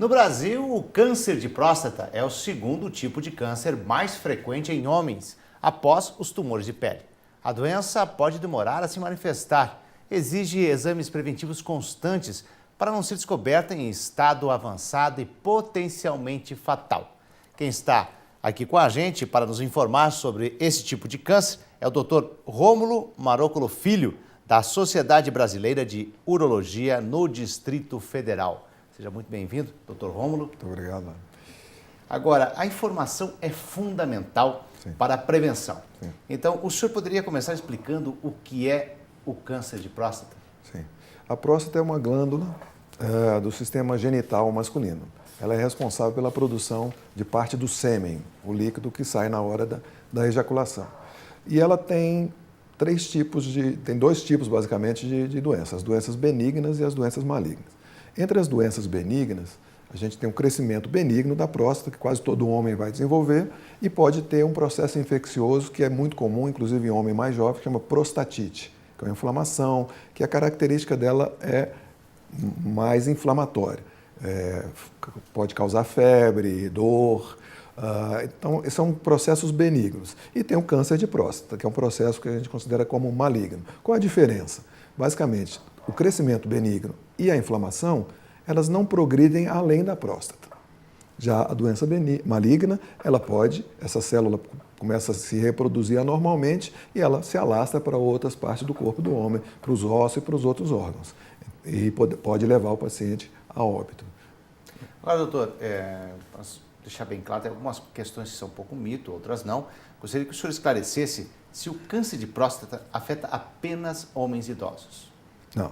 No Brasil, o câncer de próstata é o segundo tipo de câncer mais frequente em homens, após os tumores de pele. A doença pode demorar a se manifestar, exige exames preventivos constantes para não ser descoberta em estado avançado e potencialmente fatal. Quem está aqui com a gente para nos informar sobre esse tipo de câncer é o Dr. Rômulo Marocolo Filho, da Sociedade Brasileira de Urologia no Distrito Federal. Seja muito bem-vindo, Dr. Rômulo. Muito obrigado. Agora, a informação é fundamental para a prevenção. Sim. Então, o senhor poderia começar explicando o que é o câncer de próstata? Sim. A próstata é uma glândula do sistema genital masculino. Ela é responsável pela produção de parte do sêmen, o líquido que sai na hora da ejaculação. E ela tem dois tipos basicamente de doenças, as doenças benignas e as doenças malignas. Entre as doenças benignas, a gente tem um crescimento benigno da próstata, que quase todo homem vai desenvolver, e pode ter um processo infeccioso que é muito comum, inclusive em homem mais jovem, que chama prostatite, que é uma inflamação, que a característica dela é mais inflamatória. Pode causar febre, dor. Então, são processos benignos. E tem o câncer de próstata, que é um processo que a gente considera como maligno. Qual a diferença? Basicamente, o crescimento benigno e a inflamação, elas não progridem além da próstata. Já a doença maligna, essa célula começa a se reproduzir anormalmente e ela se alastra para outras partes do corpo do homem, para os ossos e para os outros órgãos. E pode levar o paciente a óbito. Agora, doutor, para deixar bem claro, tem algumas questões que são um pouco mito, outras não. Gostaria que o senhor esclarecesse se o câncer de próstata afeta apenas homens idosos. Não.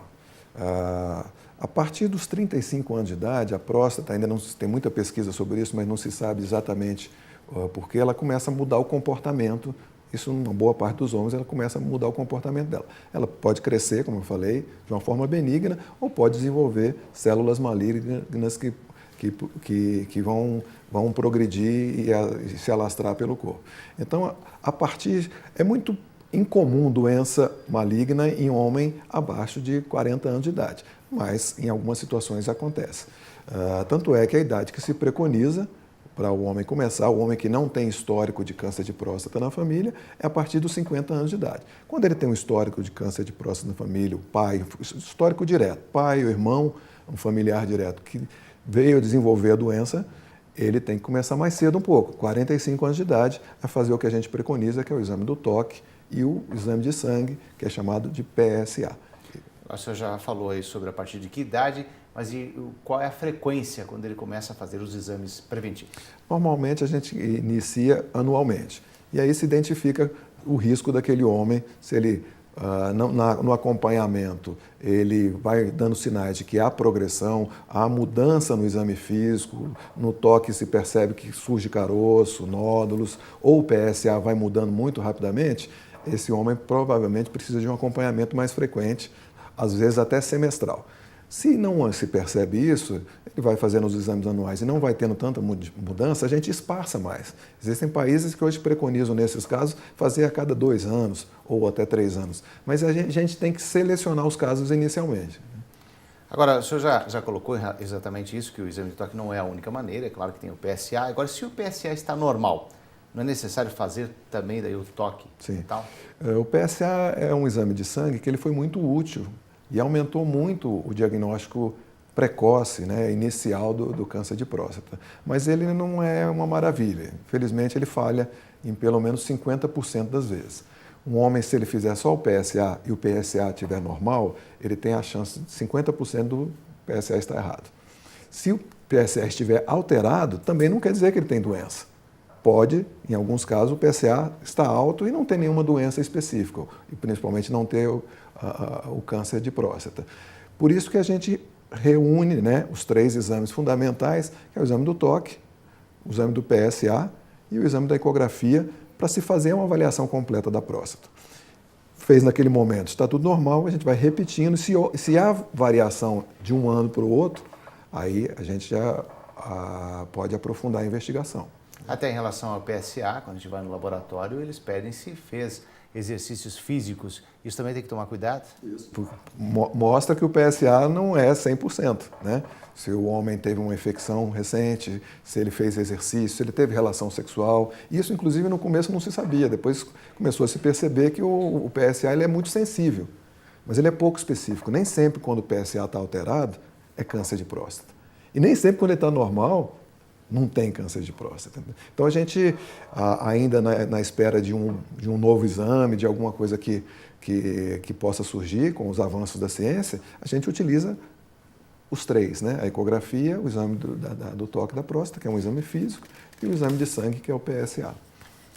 A partir dos 35 anos de idade, a próstata, ainda não se tem muita pesquisa sobre isso, mas não se sabe exatamente porque ela começa a mudar o comportamento. Isso, uma boa parte dos homens, ela começa a mudar o comportamento dela. Ela pode crescer, como eu falei, de uma forma benigna, ou pode desenvolver células malignas que vão progredir e se alastrar pelo corpo. Então, é muito incomum doença maligna em homem abaixo de 40 anos de idade, mas em algumas situações acontece. Tanto é que a idade que se preconiza para o homem começar, o homem que não tem histórico de câncer de próstata na família, é a partir dos 50 anos de idade. Quando ele tem um histórico de câncer de próstata na família, o pai, histórico direto, pai, o irmão, um familiar direto que veio desenvolver a doença, ele tem que começar mais cedo um pouco, 45 anos de idade, a fazer o que a gente preconiza, que é o exame do toque e o exame de sangue, que é chamado de PSA. O senhor já falou aí sobre a partir de que idade, mas qual é a frequência quando ele começa a fazer os exames preventivos? Normalmente a gente inicia anualmente. E aí se identifica o risco daquele homem, se ele, no acompanhamento, ele vai dando sinais de que há progressão, há mudança no exame físico, no toque se percebe que surge caroço, nódulos, ou o PSA vai mudando muito rapidamente, esse homem provavelmente precisa de um acompanhamento mais frequente, às vezes até semestral. Se não se percebe isso, ele vai fazendo os exames anuais e não vai tendo tanta mudança, a gente esparça mais. Existem países que hoje preconizam, nesses casos, fazer a cada 2 anos ou até 3 anos. Mas a gente tem que selecionar os casos inicialmente. Agora, o senhor já colocou exatamente isso, que o exame de toque não é a única maneira, é claro que tem o PSA. Agora, se o PSA está normal, não é necessário fazer também daí o toque? Sim. E tal? O PSA é um exame de sangue que ele foi muito útil e aumentou muito o diagnóstico precoce, inicial do câncer de próstata. Mas ele não é uma maravilha. Infelizmente, ele falha em pelo menos 50% das vezes. Um homem, se ele fizer só o PSA e o PSA estiver normal, ele tem a chance de 50% do PSA estar errado. Se o PSA estiver alterado, também não quer dizer que ele tem doença. Pode, em alguns casos, o PSA está alto e não tem nenhuma doença específica, e principalmente não ter o câncer de próstata. Por isso que a gente reúne os 3 exames fundamentais, que é o exame do toque, o exame do PSA e o exame da ecografia, para se fazer uma avaliação completa da próstata. Fez naquele momento, está tudo normal, a gente vai repetindo. Se há variação de um ano para o outro, aí a gente já pode aprofundar a investigação. Até em relação ao PSA, quando a gente vai no laboratório, eles pedem se fez exercícios físicos, isso também tem que tomar cuidado? Mostra que o PSA não é 100%, né? Se o homem teve uma infecção recente, se ele fez exercício, se ele teve relação sexual. Isso, inclusive, no começo não se sabia. Depois começou a se perceber que o PSA ele é muito sensível, mas ele é pouco específico. Nem sempre, quando o PSA está alterado, é câncer de próstata. E nem sempre, quando ele está normal, não tem câncer de próstata. Então, a gente, ainda na espera de um novo exame, de alguma coisa que possa surgir com os avanços da ciência, a gente utiliza os três, né? A ecografia, o exame do toque da próstata, que é um exame físico, e o exame de sangue, que é o PSA.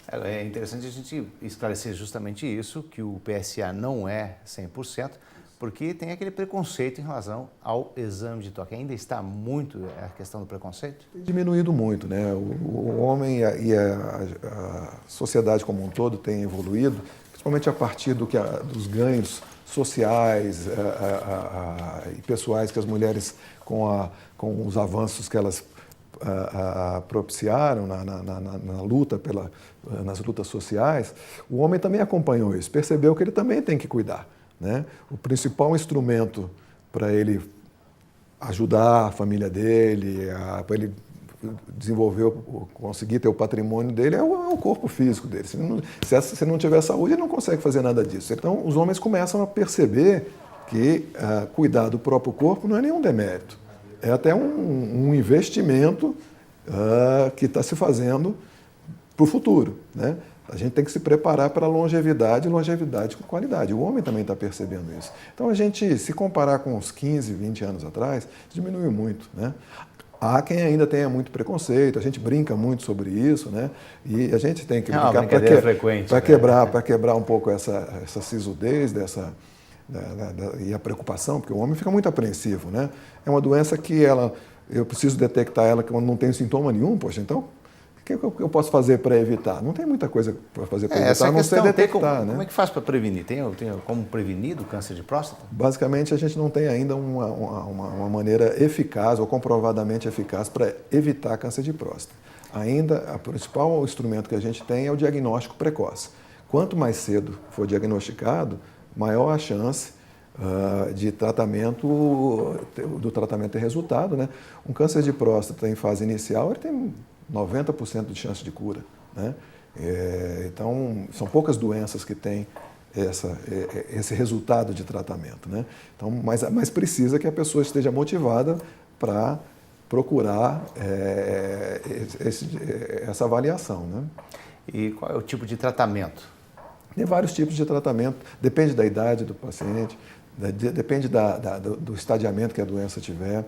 É interessante a gente esclarecer justamente isso, que o PSA não é 100%, porque tem aquele preconceito em relação ao exame de toque. Ainda está muito a questão do preconceito? Tem diminuído muito, né? O homem e a sociedade como um todo tem evoluído, principalmente a partir dos ganhos sociais e pessoais que as mulheres, com os avanços que elas propiciaram na luta nas lutas sociais, o homem também acompanhou isso, percebeu que ele também tem que cuidar, né? O principal instrumento para ele ajudar a família dele, para ele desenvolver, conseguir ter o patrimônio dele, é o corpo físico dele. Se não tiver saúde, ele não consegue fazer nada disso. Então, os homens começam a perceber que cuidar do próprio corpo não é nenhum demérito. É até um investimento que está se fazendo para o futuro, né? A gente tem que se preparar para a longevidade com qualidade. O homem também está percebendo isso. Então, a gente, se comparar com uns 15, 20 anos atrás, diminuiu muito, né? Há quem ainda tenha muito preconceito, a gente brinca muito sobre isso, né? E a gente tem que brincar para quebrar um pouco essa sisudez e a preocupação, porque o homem fica muito apreensivo, né? É uma doença que eu preciso detectar ela quando não tem sintoma nenhum, poxa, então o que eu posso fazer para evitar? Não tem muita coisa para fazer para evitar, a não ser detectar, né? Como é que faz para prevenir? Tem como prevenir do câncer de próstata? Basicamente, a gente não tem ainda uma maneira eficaz ou comprovadamente eficaz para evitar câncer de próstata. Ainda, o principal instrumento que a gente tem é o diagnóstico precoce. Quanto mais cedo for diagnosticado, maior a chance do tratamento ter resultado, né? Um câncer de próstata em fase inicial, ele tem 90% de chance de cura, né? Então, são poucas doenças que têm esse resultado de tratamento, né? Então, mas precisa que a pessoa esteja motivada para procurar essa avaliação, né? E qual é o tipo de tratamento? Tem vários tipos de tratamento, depende da idade do paciente, depende do estadiamento que a doença tiver,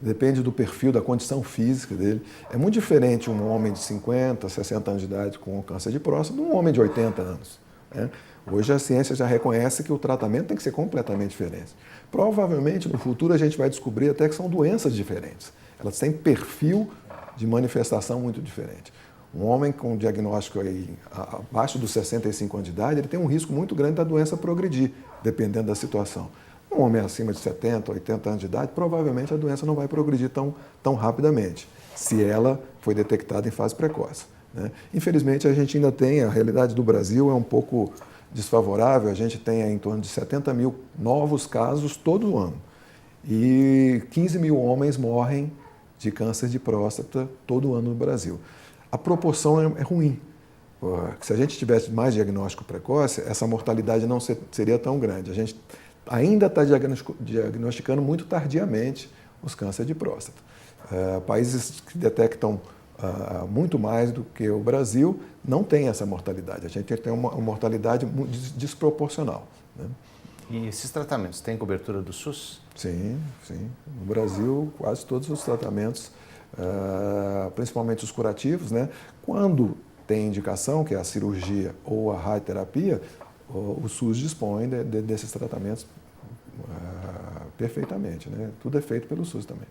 depende do perfil, da condição física dele. É muito diferente um homem de 50, 60 anos de idade com câncer de próstata de um homem de 80 anos, né? Hoje a ciência já reconhece que o tratamento tem que ser completamente diferente. Provavelmente no futuro a gente vai descobrir até que são doenças diferentes. Elas têm perfil de manifestação muito diferente. Um homem com diagnóstico abaixo dos 65 anos de idade, ele tem um risco muito grande da doença progredir, dependendo da situação. Um homem acima de 70, 80 anos de idade, provavelmente a doença não vai progredir tão rapidamente, se ela foi detectada em fase precoce, né? Infelizmente, a gente ainda tem, a realidade do Brasil é um pouco desfavorável, a gente tem em torno de 70 mil novos casos todo ano e 15 mil homens morrem de câncer de próstata todo ano no Brasil. A proporção é ruim. Se a gente tivesse mais diagnóstico precoce, essa mortalidade não seria tão grande. A gente ainda está diagnosticando muito tardiamente os cânceres de próstata. Países que detectam muito mais do que o Brasil não têm essa mortalidade. A gente tem uma mortalidade desproporcional, né? E esses tratamentos têm cobertura do SUS? Sim, sim. No Brasil, quase todos os tratamentos, principalmente os curativos, né? Quando tem indicação, que é a cirurgia ou a radioterapia, o SUS dispõe desses tratamentos perfeitamente, né? Tudo é feito pelo SUS também.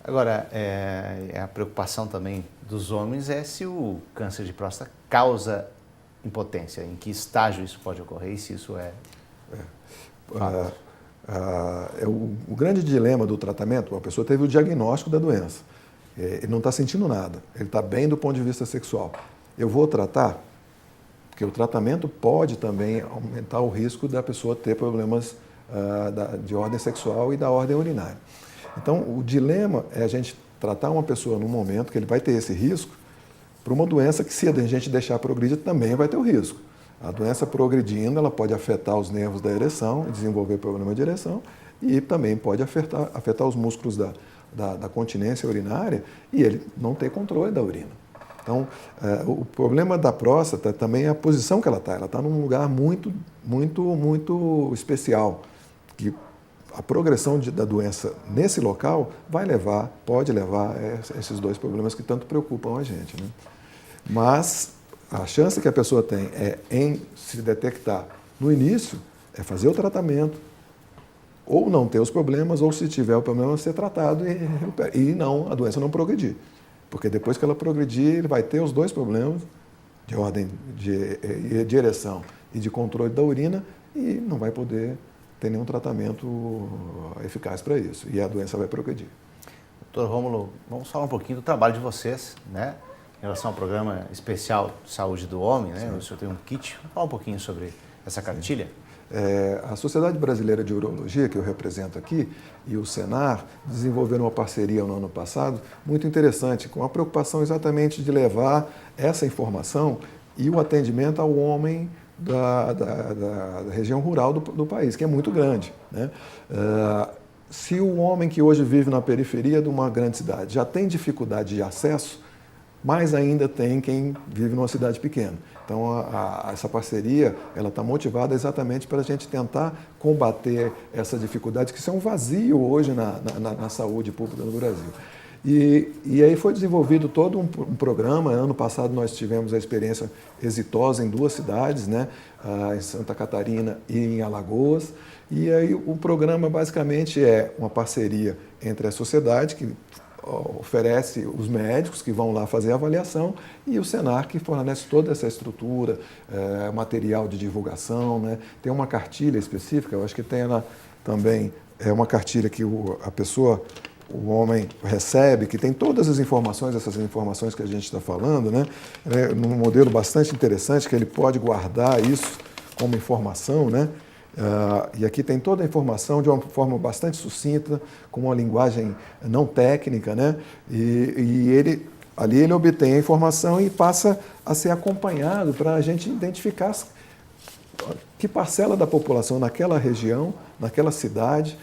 Agora, a preocupação também dos homens é se o câncer de próstata causa impotência, em que estágio isso pode ocorrer e se isso é o grande dilema do tratamento, a pessoa teve o diagnóstico da doença, ele não está sentindo nada, ele está bem do ponto de vista sexual. Eu vou tratar? porque o tratamento pode também aumentar o risco da pessoa ter problemas de ordem sexual e da ordem urinária. Então, o dilema é a gente tratar uma pessoa num momento que ele vai ter esse risco para uma doença que, se a gente deixar progredir, também vai ter o risco. A doença progredindo, ela pode afetar os nervos da ereção, desenvolver problema de ereção, e também pode afetar os músculos da continência urinária e ele não ter controle da urina. Então, o problema da próstata também é a posição que ela está. Ela está num lugar muito, muito, muito especial, que a progressão da doença nesse local pode levar a esses dois problemas que tanto preocupam a gente, né? Mas a chance que a pessoa tem em se detectar no início é fazer o tratamento, ou não ter os problemas, ou se tiver o problema, ser tratado e a doença não progredir. Porque depois que ela progredir, ele vai ter os dois problemas, de ordem de ereção e de controle da urina, e não vai poder ter nenhum tratamento eficaz para isso. E a doença vai progredir. Doutor Rômulo, vamos falar um pouquinho do trabalho de vocês, né? Em relação ao programa especial de saúde do homem, né? O senhor tem um kit. Vamos falar um pouquinho sobre essa cartilha? A Sociedade Brasileira de Urologia, que eu represento aqui, e o Senar desenvolveram uma parceria no ano passado muito interessante, com a preocupação exatamente de levar essa informação e o atendimento ao homem da região rural do país, que é muito grande, né? Se o homem que hoje vive na periferia de uma grande cidade já tem dificuldade de acesso, mais ainda tem quem vive numa cidade pequena. Então, essa parceria ela está motivada exatamente para a gente tentar combater essa dificuldade, que isso é um vazio hoje na saúde pública no Brasil. E aí foi desenvolvido todo um programa. Ano passado nós tivemos a experiência exitosa em 2 cidades, né? Em Santa Catarina e em Alagoas. E aí o programa basicamente é uma parceria entre a sociedade, que oferece os médicos que vão lá fazer a avaliação, e o Senar, que fornece toda essa estrutura, material de divulgação, né? Tem uma cartilha específica, eu acho que tem ela também, uma cartilha que o homem recebe, que tem todas as informações, essas informações que a gente está falando, né? Num modelo bastante interessante, que ele pode guardar isso como informação, né? E aqui tem toda a informação de uma forma bastante sucinta, com uma linguagem não técnica, né? E ali ele obtém a informação e passa a ser acompanhado para a gente identificar que parcela da população naquela região, naquela cidade,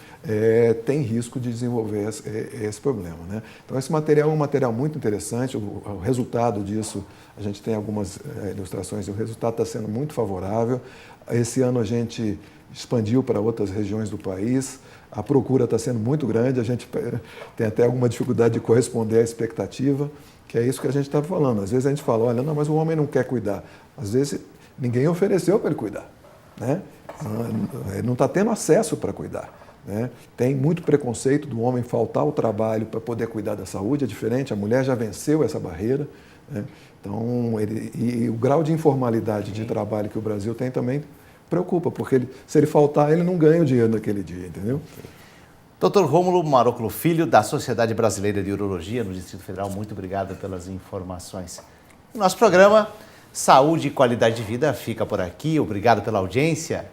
tem risco de desenvolver esse problema, né? Então, esse material é um material muito interessante. O resultado disso, a gente tem algumas ilustrações, e o resultado está sendo muito favorável. Esse ano a gente expandiu para outras regiões do país, a procura está sendo muito grande, a gente tem até alguma dificuldade de corresponder à expectativa, que é isso que a gente está falando. Às vezes a gente fala, olha, não, mas o homem não quer cuidar. Às vezes ninguém ofereceu para ele cuidar, né? Ele não está tendo acesso para cuidar, né? Tem muito preconceito do homem faltar ao trabalho para poder cuidar da saúde, é diferente, a mulher já venceu essa barreira, né? Então, e o grau de informalidade de trabalho que o Brasil tem também preocupa, porque se ele faltar, ele não ganha o dinheiro naquele dia, entendeu? Dr. Rômulo Maroclo Filho, da Sociedade Brasileira de Urologia, no Distrito Federal, muito obrigado pelas informações. O nosso programa Saúde e Qualidade de Vida fica por aqui. Obrigado pela audiência